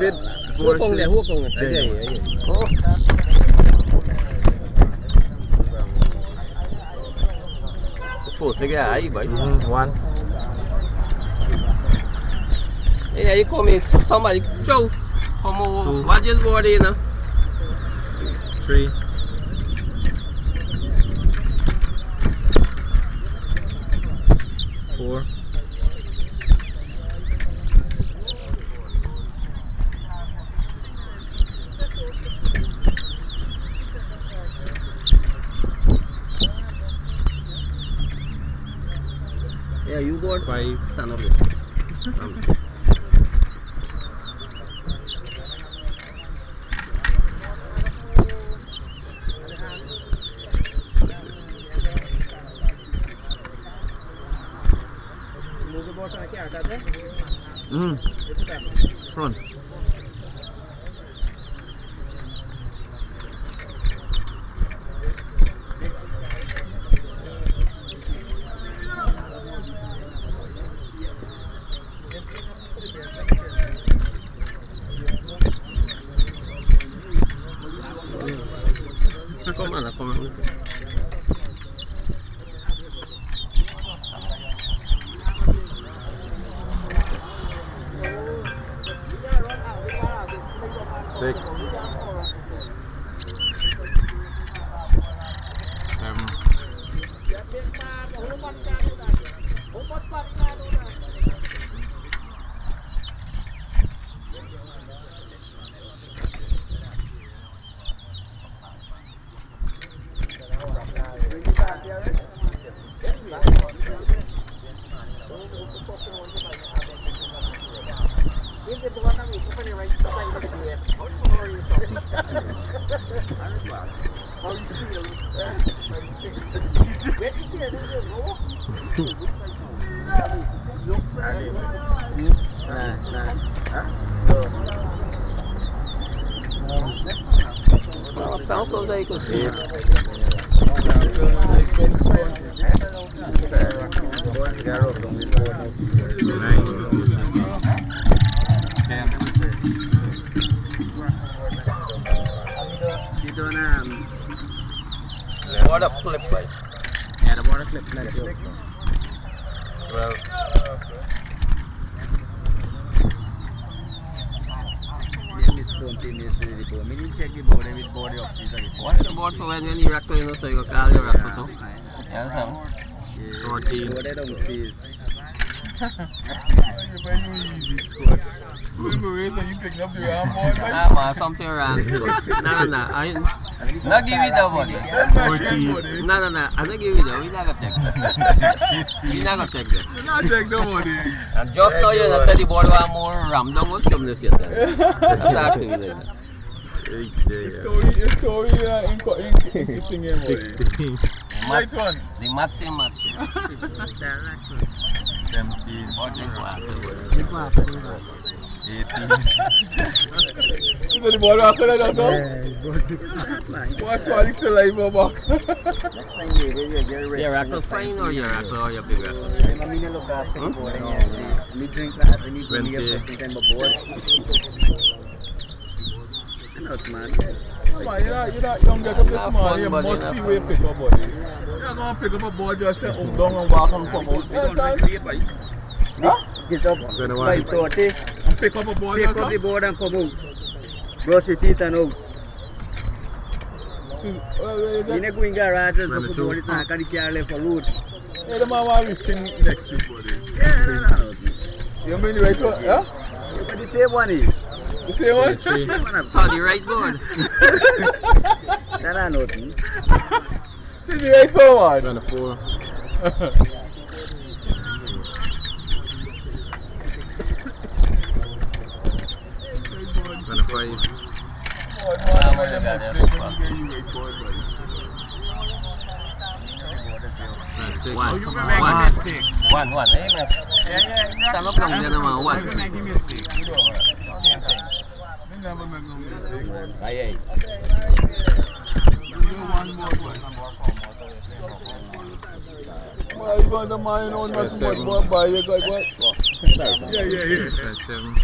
Bit Hukong dia, hukong. Ajay. Oh. Supposed to get high, boy. One. Yeah, you come in, somebody, Joe. Come over, watch his body, you know. 3. 4. 5. Stand up. Front. Come on, come on. 6. 7. São todos aí que eu sei. 9. What a flip, right? Yeah, the water clip like you. 12. Watch the board for when you react to it, so you call your react to. Yes, sir. 14. Nah, man, something wrong. Nah. I not give it the body. Nah. I don't give it the. We not gonna take that. We not gonna take that. You not take the money. And just now you know, say the board want more ram down. What's coming this year? Talk to me like that. The story in thing here, boy. Right one. The match. 17. 18. You know the ball after that, no? What's all this alive, Bob? Your rackle fine or your rackle or your big rackle? You're not young, get up this morning, you must see where you pick up, buddy. You're not going to pick up a ball, just say, oh, down and walk and come out. Huh? Get up 5:30. And pick up a ball, Pick up the board and come out. Brush your teeth and out. See, You not going garages of football, it's not going to carry left for road. hey, the man want to thing next week, buddy. Yeah, no. You mean the right one? Huh? But the same one is. The same one? Sorry, right board. That's nothing. See the right forward? 24. 25. One. Stand up long there, man. One. Never make no mistake. Aye. Well, you got the man on not too much, boy, you got what? Yeah. 7.